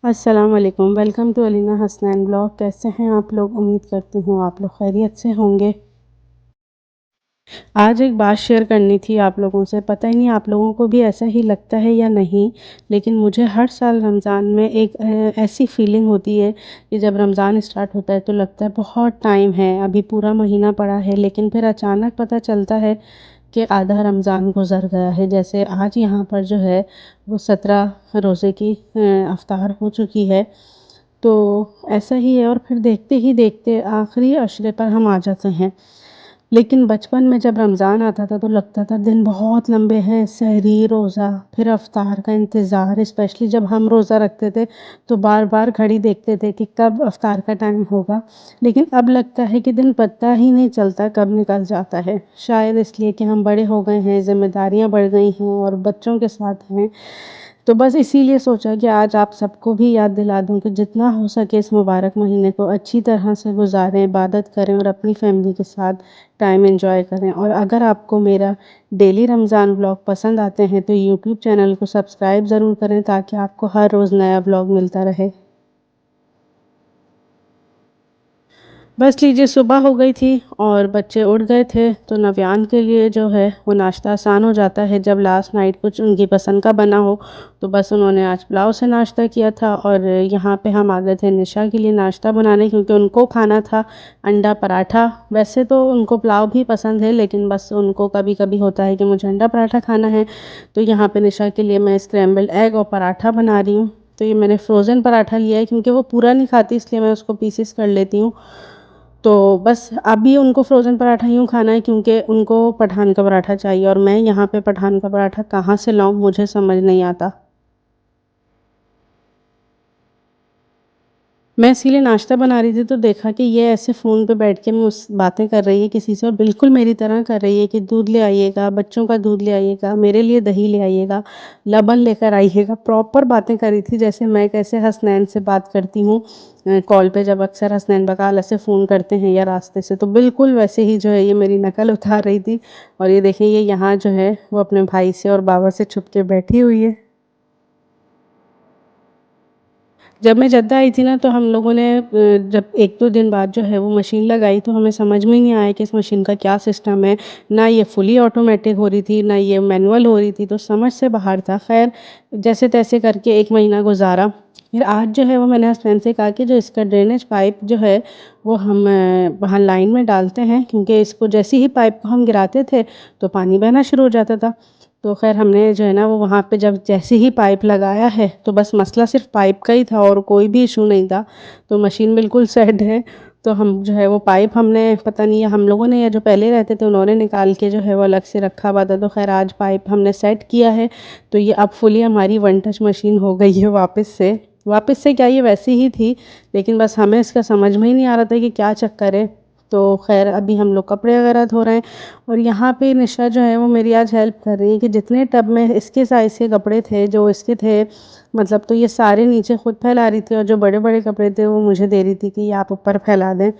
अस्सलाम वालेकुम, welcome to Alina Hasnain blog. कैसे हैं आप लोग? उम्मीद करती हूँ आप लोग खैरियत से होंगे। आज एक बात शेयर करनी थी आप लोगों से। पता ही नहीं आप लोगों को भी ऐसा ही लगता है या नहीं, लेकिन मुझे हर साल रमज़ान में एक ऐसी फीलिंग होती है कि जब रमज़ान स्टार्ट होता है तो लगता है बहुत टाइम है, अभी पूरा महीना पड़ा है, लेकिन फिर अचानक पता चलता है कि आधा रमज़ान गुज़र गया है। जैसे आज यहाँ पर जो है वो 17 रोज़े की इफ्तार हो चुकी है। तो ऐसा ही है और फिर देखते ही देखते आखिरी अशरे पर हम आ जाते हैं। लेकिन बचपन में जब रमज़ान आता था तो लगता था दिन बहुत लंबे हैं, सहरी, रोज़ा, फिर इफ्तार का इंतज़ार। स्पेशली जब हम रोज़ा रखते थे तो बार-बार घड़ी देखते थे कि कब इफ्तार का टाइम होगा। लेकिन अब लगता है कि दिन पता ही नहीं चलता कब निकल जाता है। शायद इसलिए कि हम बड़े हो गए हैं, ज़िम्मेदारियाँ बढ़ गई हैं और बच्चों के साथ हैं। तो बस इसीलिए सोचा कि आज आप सबको भी याद दिला दूँ कि जितना हो सके इस मुबारक महीने को अच्छी तरह से गुज़ारें, इबादत करें और अपनी फैमिली के साथ टाइम एंजॉय करें। और अगर आपको मेरा डेली रमज़ान व्लॉग पसंद आते हैं तो यूट्यूब चैनल को सब्सक्राइब ज़रूर करें ताकि आपको हर रोज़ नया व्लॉग मिलता रहे। बस लीजिए सुबह हो गई थी और बच्चे उठ गए थे तो नव्यान के लिए जो है वो नाश्ता आसान हो जाता है जब लास्ट नाइट कुछ उनकी पसंद का बना हो। तो बस उन्होंने आज पुलाव से नाश्ता किया था और यहाँ पे हम आ गए थे निशा के लिए नाश्ता बनाने क्योंकि उनको खाना था अंडा पराठा। वैसे तो उनको पुलाव भी पसंद है लेकिन बस उनको कभी कभी होता है कि मुझे अंडा पराठा खाना है। तो यहाँ पे निशा के लिए मैं स्क्रैम्बल्ड एग और पराठा बना रही हूँ। तो ये मैंने फ्रोज़न पराठा लिया है क्योंकि वो पूरा नहीं खाती इसलिए मैं उसको पीसेस कर लेती हूँ। तो बस अभी उनको फ्रोज़न पराठा यूँ खाना है क्योंकि उनको पठान का पराठा चाहिए और मैं यहाँ पे पठान का पराठा कहाँ से लाऊँ मुझे समझ नहीं आता। मैं इसीलिए नाश्ता बना रही थी तो देखा कि ये ऐसे फ़ोन पे बैठ के मुझ बातें कर रही है किसी से और बिल्कुल मेरी तरह कर रही है कि दूध ले आइएगा, बच्चों का दूध ले आइएगा, मेरे लिए दही ले आइएगा, लबन लेकर आइएगा। प्रॉपर बातें कर रही थी जैसे मैं कैसे हसनैन से बात करती हूँ कॉल पे जब अक्सर हसनैन बकाल ऐसे फ़ोन करते हैं या रास्ते से, तो बिल्कुल वैसे ही जो है ये मेरी नकल उतार रही थी। और ये देखिए ये यहाँ जो है वो अपने भाई से और बाबा से छुप के बैठी हुई है। जब मैं जद्दा आई थी ना तो हम लोगों ने जब 1-2 दिन बाद जो है वो मशीन लगाई तो हमें समझ में ही नहीं आया कि इस मशीन का क्या सिस्टम है। ना ये फुली ऑटोमेटिक हो रही थी, ना ये मैनुअल हो रही थी, तो समझ से बाहर था। ख़ैर जैसे-तैसे करके 1 महीना गुज़ारा। फिर आज जो है वो मैंने हस्बैंड से कहा कि जो इसका ड्रेनेज पाइप जो है वो हम वहाँ लाइन में डालते हैं क्योंकि इसको जैसे ही पाइप को हम गिराते थे तो पानी बहना शुरू हो जाता था। तो ख़ैर हमने जो है ना वो वहाँ पे जब जैसे ही पाइप लगाया है तो बस मसला सिर्फ़ पाइप का ही था और कोई भी इशू नहीं था। तो मशीन बिल्कुल सेट है। तो हम जो है वो पाइप हमने पता नहीं या हम लोगों ने या जो पहले रहते थे उन्होंने निकाल के जो है वो अलग से रखा हुआ था। तो ख़ैर आज पाइप हमने सेट किया है। तो ये अब फुली हमारी वन टच मशीन हो गई है वापस से। वापस से क्या ये वैसी ही थी, लेकिन बस हमें इसका समझ में ही नहीं आ रहा था कि क्या चक्कर है। तो ख़ैर अभी हम लोग कपड़े वगैरह धो रहे हैं और यहाँ पे निशा जो है वो मेरी आज हेल्प कर रही है कि जितने टब में इसके साइज़ के कपड़े थे जो इसके थे मतलब, तो ये सारे नीचे खुद फैला रही थी और जो बड़े-बड़े कपड़े थे वो मुझे दे रही थी कि ये आप ऊपर फैला दें।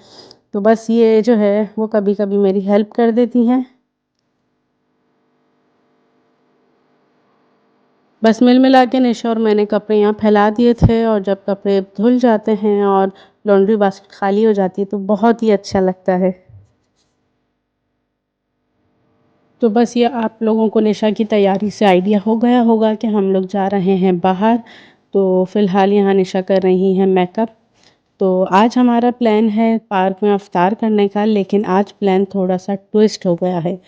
तो बस ये जो है वो कभी-कभी मेरी हेल्प कर देती हैं। बस मिल-मिला के निशा और मैंने कपड़े यहाँ फैला दिए थे और जब कपड़े धुल जाते हैं और लॉन्ड्री बास्केट खाली हो जाती है तो बहुत ही अच्छा लगता है। तो बस ये आप लोगों को निशा की तैयारी से आइडिया हो गया होगा कि हम लोग जा रहे हैं बाहर। तो फ़िलहाल यहाँ निशा कर रही हैं मेकअप। तो आज हमारा प्लान है पार्क में इफ्तार करने का, लेकिन आज प्लान थोड़ा-सा ट्विस्ट हो गया है।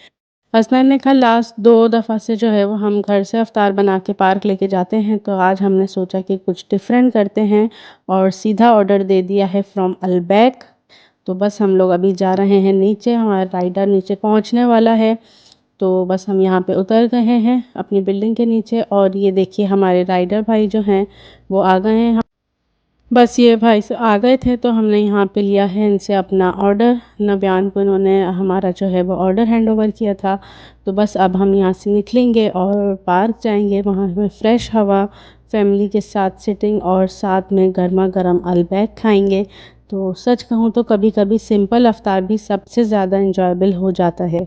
हसनैन ने कहा लास्ट 2 दफ़ा से जो है वो हम घर से इफ्तार बना के पार्क लेके जाते हैं, तो आज हमने सोचा कि कुछ डिफ़रेंट करते हैं और सीधा ऑर्डर दे दिया है फ्रॉम अलबैक। तो बस हम लोग अभी जा रहे हैं नीचे, हमारा राइडर नीचे पहुंचने वाला है। तो बस हम यहाँ पे उतर गए हैं अपनी बिल्डिंग के नीचे और ये देखिए हमारे राइडर भाई जो हैं वो आ गए हैं। बस ये भाई आ गए थे तो हमने यहाँ पे लिया है इनसे अपना ऑर्डर। नव्यान को इन्होंने हमारा जो है वो ऑर्डर हैंड ओवर किया था। तो बस अब हम यहाँ से निकलेंगे और पार्क जाएंगे, वहाँ पे फ्रेश हवा, फैमिली के साथ सिटिंग और साथ में गर्मा गर्म अलबैक खाएंगे। तो सच कहूँ तो कभी कभी सिंपल अफ्तार भी सबसे ज़्यादा इंजॉयबल हो जाता है।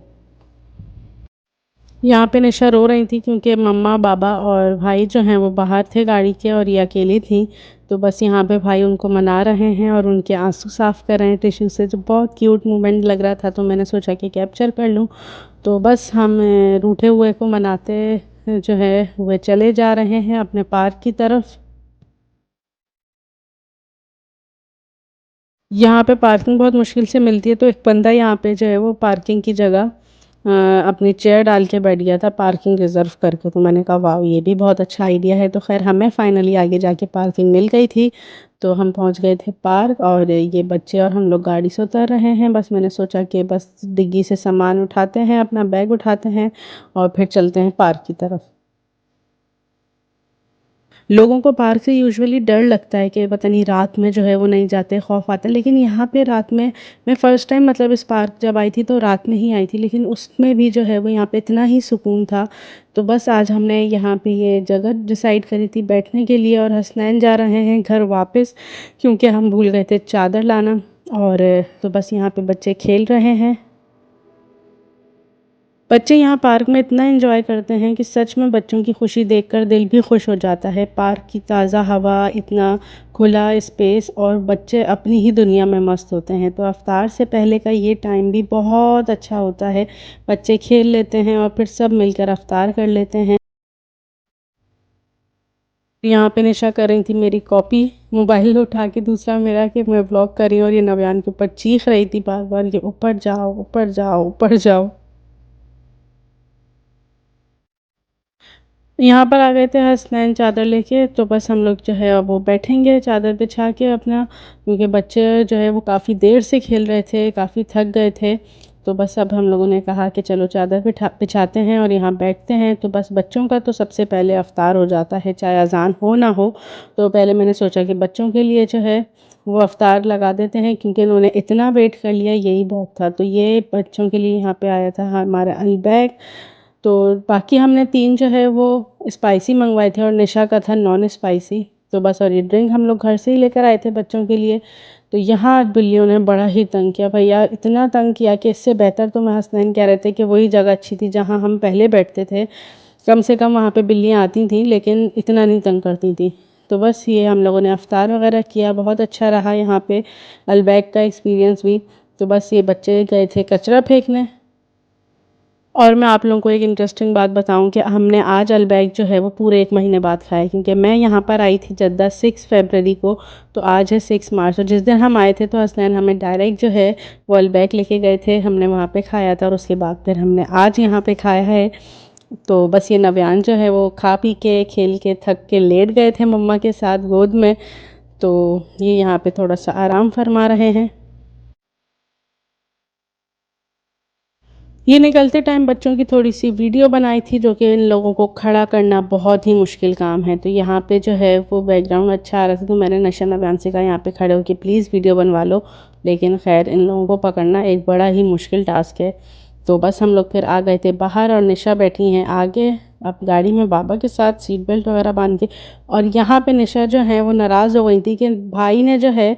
यहाँ पे निशा रो रही थी क्योंकि मम्मा पापा और भाई जो हैं वो बाहर थे गाड़ी के और ये अकेली थी। तो बस यहाँ पे भाई उनको मना रहे हैं और उनके आंसू साफ़ कर रहे हैं टिश्यू से, जो बहुत क्यूट मोमेंट लग रहा था तो मैंने सोचा कि कैप्चर कर लूँ। तो बस हम रूठे हुए को मनाते जो है वह चले जा रहे हैं अपने पार्क की तरफ। यहाँ पे पार्किंग बहुत मुश्किल से मिलती है, तो एक बंदा यहाँ पे जो है वो पार्किंग की जगह अपनी चेयर डाल के बैठ गया था पार्किंग रिज़र्व करके। तो मैंने कहा वाह, ये भी बहुत अच्छा आइडिया है। तो खैर हमें फाइनली आगे जाके पार्किंग मिल गई थी। तो हम पहुँच गए थे पार्क और ये बच्चे और हम लोग गाड़ी से उतर रहे हैं। बस मैंने सोचा कि बस डिग्गी से सामान उठाते हैं, अपना बैग उठाते हैं और फिर चलते हैं पार्क की तरफ। लोगों को पार्क से यूजुअली डर लगता है कि पता नहीं रात में जो है वो नहीं जाते, खौफ आता है। लेकिन यहाँ पे रात में, मैं फ़र्स्ट टाइम मतलब इस पार्क जब आई थी तो रात में ही आई थी, लेकिन उसमें भी जो है वो यहाँ पे इतना ही सुकून था। तो बस आज हमने यहाँ पे ये जगह डिसाइड करी थी बैठने के लिए और हसनैन जा रहे हैं घर वापस क्योंकि हम भूल गए थे चादर लाना। और तो बस यहाँ पे बच्चे खेल रहे हैं। बच्चे यहाँ पार्क में इतना एंजॉय करते हैं कि सच में बच्चों की खुशी देखकर दिल भी खुश हो जाता है। पार्क की ताज़ा हवा, इतना खुला स्पेस और बच्चे अपनी ही दुनिया में मस्त होते हैं। तो अफ्तार से पहले का ये टाइम भी बहुत अच्छा होता है। बच्चे खेल लेते हैं और फिर सब मिलकर अफ्तार कर लेते हैं। यहाँ पे निशा कर रही थी मेरी कॉपी, मोबाइल उठा के दूसरा मेरा कि मैं ब्लॉग कर रही हूँ, और ये नव्यान के ऊपर चीख रही थी बार बार कि ऊपर जाओ ऊपर जाओ ऊपर जाओ। यहाँ पर आ गए थे हसनैन चादर लेके, तो बस हम लोग जो है अब वो बैठेंगे चादर बिछा के अपना, क्योंकि बच्चे जो है वो काफ़ी देर से खेल रहे थे, काफ़ी थक गए थे। तो बस अब हम लोगों ने कहा कि चलो चादर बिछाते हैं और यहाँ बैठते हैं। तो बस बच्चों का तो सबसे पहले अफ्तार हो जाता है, चाहे अजान हो ना हो। तो पहले मैंने सोचा कि बच्चों के लिए जो है वो अफ्तार लगा देते हैं, क्योंकि उन्होंने इतना वेट कर लिया, यही बहुत था। तो ये बच्चों के लिए यहाँ पे आया था हमारा अलबैग। तो बाकी हमने 3 जो है वो स्पाइसी मंगवाए थे और निशा का था नॉन स्पाइसी। तो बस, और ये ड्रिंक हम लोग घर से ही लेकर आए थे बच्चों के लिए। तो यहाँ बिल्लियों ने बड़ा ही तंग किया भैया, इतना तंग किया कि इससे बेहतर तो मैं हसनैन कह रहे थे कि वही जगह अच्छी थी जहाँ हम पहले बैठते थे। कम से कम वहाँ पे बिल्लियाँ आती थीं लेकिन इतना नहीं तंग करती थी। तो बस ये हम लोगों ने अफ्तार वगैरह किया, बहुत अच्छा रहा यहाँ पे अलबैग का एक्सपीरियंस भी। तो बस ये बच्चे गए थे कचरा फेंकने। और मैं आप लोगों को एक इंटरेस्टिंग बात बताऊं कि हमने आज अलबैग जो है वो पूरे 1 महीने बाद खाया, क्योंकि मैं यहाँ पर आई थी जद्दा 6 फरवरी को। तो आज है 6 मार्च, और जिस दिन हम आए थे तो हसनैन हमें डायरेक्ट जो है वो अलबैग लेके गए थे, हमने वहाँ पे खाया था और उसके बाद फिर हमने आज यहाँ पे खाया है। तो बस ये नव्यान जो है वो खा पी के खेल के थक के लेट गए थे मम्मा के साथ गोद में। तो ये यहाँ पे थोड़ा सा आराम फरमा रहे हैं। ये निकलते टाइम बच्चों की थोड़ी सी वीडियो बनाई थी, जो कि इन लोगों को खड़ा करना बहुत ही मुश्किल काम है। तो यहाँ पे जो है वो बैकग्राउंड अच्छा आ रहा था, तो मैंने नशा नव्यान से कहा यहाँ पे खड़े होकर प्लीज़ वीडियो बनवा लो। लेकिन खैर इन लोगों को पकड़ना एक बड़ा ही मुश्किल टास्क है। तो बस हम लोग फिर आ गए थे बाहर और निशा बैठी हैं आगे अब गाड़ी में बाबा के साथ सीट बेल्ट वगैरह बांध के। और यहाँ पे निशा जो है वो नाराज़ हो गई थी कि भाई ने जो है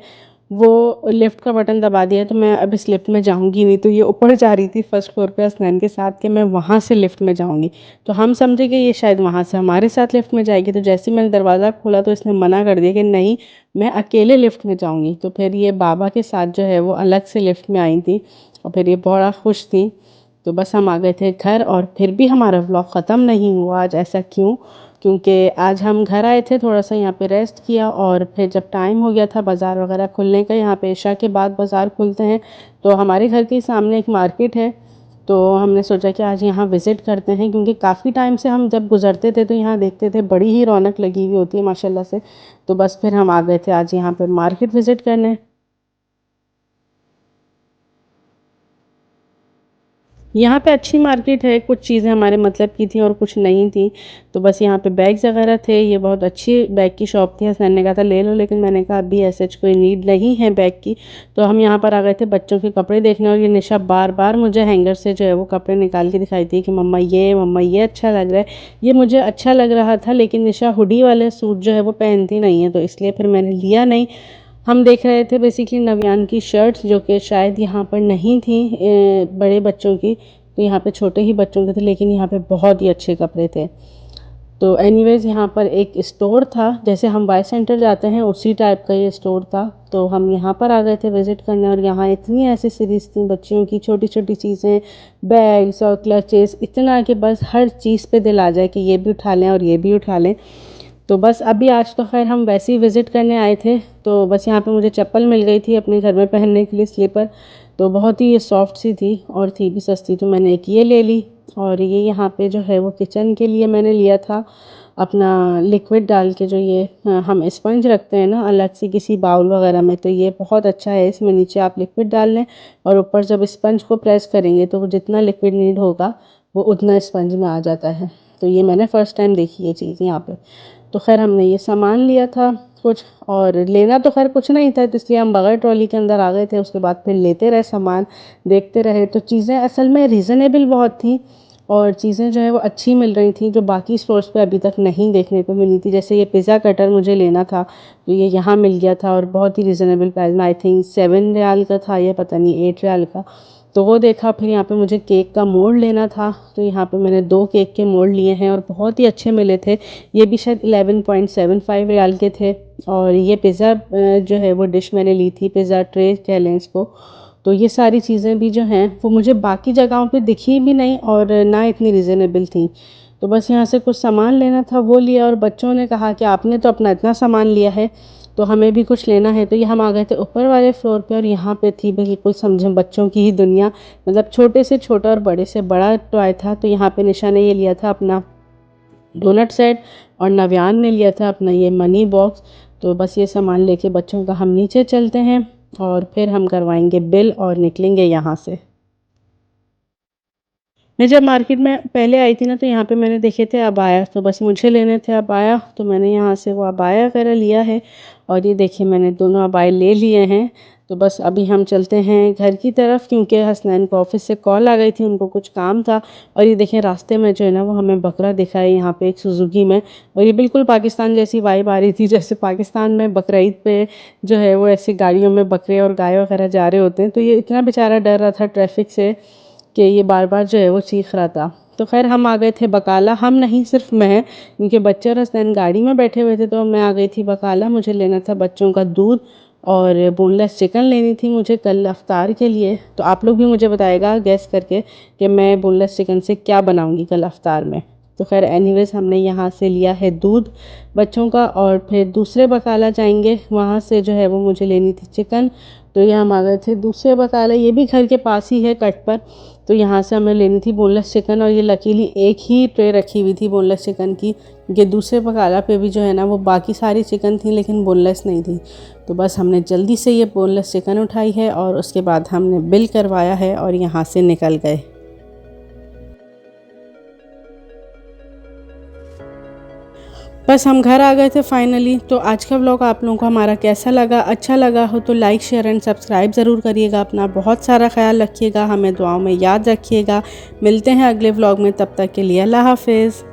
वो लिफ्ट का बटन दबा दिया, तो मैं अब इस लिफ्ट में जाऊंगी नहीं। तो ये ऊपर जा रही थी फर्स्ट फ्लोर पे हसनैन के साथ कि मैं वहाँ से लिफ्ट में जाऊंगी। तो हम समझे कि ये शायद वहाँ से हमारे साथ लिफ्ट में जाएगी। तो जैसे ही मैंने दरवाज़ा खोला तो इसने मना कर दिया कि नहीं, मैं अकेले लिफ्ट में जाऊंगी। तो फिर ये बाबा के साथ जो है वो अलग से लिफ्ट में आई थी और फिर ये बड़ा खुश थी। तो बस हम आ गए थे घर और फिर भी हमारा व्लॉग ख़त्म नहीं हुआ आज। ऐसा क्यों? क्योंकि आज हम घर आए थे, थोड़ा सा यहाँ पे रेस्ट किया और फिर जब टाइम हो गया था बाज़ार वगैरह खुलने का, यहाँ पे इशा के बाद बाज़ार खुलते हैं, तो हमारे घर के सामने एक मार्केट है। तो हमने सोचा कि आज यहाँ विज़िट करते हैं, क्योंकि काफ़ी टाइम से हम जब गुज़रते थे तो यहाँ देखते थे बड़ी ही रौनक लगी हुई होती है माशाल्लाह से। तो बस फिर हम आ गए थे आज यहाँ पर मार्केट विज़िट करने। यहाँ पे अच्छी मार्केट है, कुछ चीज़ें हमारे मतलब की थी और कुछ नहीं थी। तो बस यहाँ पे बैग्स वगैरह थे, ये बहुत अच्छी बैग की शॉप थी। हसनैन ने कहा था ले लो, लेकिन मैंने कहा अभी ऐसा कोई नीड नहीं है बैग की। तो हम यहाँ पर आ गए थे बच्चों के कपड़े देखने, और ये निशा बार बार मुझे हैंगर से जो है वो कपड़े निकाल के दिखाई थी कि मम्मा ये अच्छा लग रहा है। ये मुझे अच्छा लग रहा था, लेकिन निशा हुडी वाले सूट जो है वो पहनती नहीं है, तो इसलिए फिर मैंने लिया नहीं। हम देख रहे थे बेसिकली नव्यान की शर्ट्स, जो कि शायद यहाँ पर नहीं थी बड़े बच्चों की। तो यहाँ पे छोटे ही बच्चों के थे, लेकिन यहाँ पे बहुत ही अच्छे कपड़े थे। तो एनीवेज़ यहाँ पर एक स्टोर था, जैसे हम वाई सेंटर जाते हैं उसी टाइप का ये स्टोर था। तो हम यहाँ पर आ गए थे विज़िट करने, और यहाँ इतनी एक्सेसरीज़ थी बच्चियों की, छोटी छोटी चीज़ें, बैग्स और क्लचेस, इतना कि बस हर चीज़ पे दिल आ जाए कि ये भी उठा लें और ये भी उठा लें। तो बस अभी आज तो खैर हम वैसे ही विज़िट करने आए थे, तो बस यहाँ पे मुझे चप्पल मिल गई थी अपने घर में पहनने के लिए, स्लीपर। तो बहुत ही ये सॉफ्ट सी थी और थी भी सस्ती, तो मैंने एक ये ले ली। और ये यहाँ पे जो है वो किचन के लिए मैंने लिया था, अपना लिक्विड डाल के जो ये हम स्पंज रखते हैं ना अलग से किसी बाउल वगैरह में, तो ये बहुत अच्छा है। इसमें नीचे आप लिक्विड डाल लें और ऊपर जब स्पंज को प्रेस करेंगे तो जितना लिक्विड नीड होगा वो उतना स्पंज में आ जाता है। तो ये मैंने फ़र्स्ट टाइम देखी ये चीज़ यहाँ पे। तो खैर हमने ये सामान लिया था कुछ, और लेना तो खैर कुछ नहीं था, तो इसलिए हम बगैर ट्रॉली के अंदर आ गए थे। उसके बाद फिर लेते रहे सामान, देखते रहे। तो चीज़ें असल में रीज़नेबल बहुत थी, और चीज़ें जो है वो अच्छी मिल रही थी, जो बाकी स्टोर्स पे अभी तक नहीं देखने को मिली थी। जैसे ये पिज़्ज़ा कटर मुझे लेना था, तो ये यहाँ मिल गया था और बहुत ही रीज़नेबल प्राइस में, आई थिंक 7 रियाल का था या पता नहीं 8 रियाल का। तो वो देखा। फिर यहाँ पे मुझे केक का मोल्ड लेना था, तो यहाँ पे मैंने 2 केक के मोल्ड लिए हैं और बहुत ही अच्छे मिले थे। ये भी शायद 11.75 रियाल के थे। और ये पिज़्ज़ा जो है वो डिश मैंने ली थी, पिज़्ज़ा ट्रे कह लें इसको। तो ये सारी चीज़ें भी जो हैं वो मुझे बाकी जगहों पे दिखी भी नहीं और ना इतनी रीज़नेबल थी। तो बस यहाँ से कुछ सामान लेना था वो लिया, और बच्चों ने कहा कि आपने तो अपना इतना सामान लिया है तो हमें भी कुछ लेना है। तो ये हम आ गए थे ऊपर वाले फ्लोर पे, और यहाँ पे थी बिल्कुल समझें बच्चों की ही दुनिया, मतलब छोटे से छोटा और बड़े से बड़ा टॉय था। तो यहाँ पे निशा ने ये लिया था अपना डोनट सेट, और नव्यान ने लिया था अपना ये मनी बॉक्स। तो बस ये सामान लेके बच्चों का हम नीचे चलते हैं और फिर हम करवाएंगे बिल और निकलेंगे यहाँ से। मैं जब मार्केट में पहले आई थी ना, तो यहाँ पे मैंने देखे थे अबाया, तो बस मुझे लेने थे अबाया, तो मैंने यहाँ से वो अबाया वगैरह लिया है। और ये देखिए मैंने दोनों अबाए ले लिए हैं। तो बस अभी हम चलते हैं घर की तरफ, क्योंकि हसनैन को ऑफिस से कॉल आ गई थी, उनको कुछ काम था। और ये देखें रास्ते में जो है ना वो हमें बकरा दिखा है यहाँ पे एक सुजुकी में, और ये बिल्कुल पाकिस्तान जैसी वाइब आ रही थी, जैसे पाकिस्तान में बकरीद पे जो है वो ऐसी गाड़ियों में बकरे और गाय वगैरह जा रहे होते हैं। तो ये इतना बेचारा डर रहा था ट्रैफिक से कि ये बार बार जो है वो चीख रहा था। तो खैर हम आ गए थे बकाला, हम नहीं सिर्फ मैं, क्योंकि बच्चे और हसनैन गाड़ी में बैठे हुए थे। तो मैं आ गई थी बकाला, मुझे लेना था बच्चों का दूध, और बोनलेस चिकन लेनी थी मुझे कल अफ्तार के लिए। तो आप लोग भी मुझे बताएगा गैस करके कि मैं बोनलेस चिकन से क्या बनाऊंगी कल अफ्तार में। तो खैर एनीवेज हमने यहाँ से लिया है दूध बच्चों का, और फिर दूसरे बकाला जाएंगे, वहाँ से जो है वो मुझे लेनी थी चिकन। तो ये हम आ गए थे दूसरे बकाला, ये भी घर के पास ही है कट पर। तो यहाँ से हमें लेनी थी बोनलेस चिकन, और ये लकीली एक ही ट्रे रखी हुई थी बोनलेस चिकन की, क्योंकि दूसरे बकाला पे भी जो है ना वो बाकी सारी चिकन थी लेकिन बोनलेस नहीं थी। तो बस हमने जल्दी से ये बोनलेस चिकन उठाई है, और उसके बाद हमने बिल करवाया है और यहाँ से निकल गए। बस हम घर आ गए थे फाइनली। तो आज का व्लॉग आप लोगों को हमारा कैसा लगा? अच्छा लगा हो तो लाइक शेयर एंड सब्सक्राइब ज़रूर करिएगा। अपना बहुत सारा ख्याल रखिएगा, हमें दुआओं में याद रखिएगा। मिलते हैं अगले व्लॉग में, तब तक के लिए अल्लाह हाफिज़।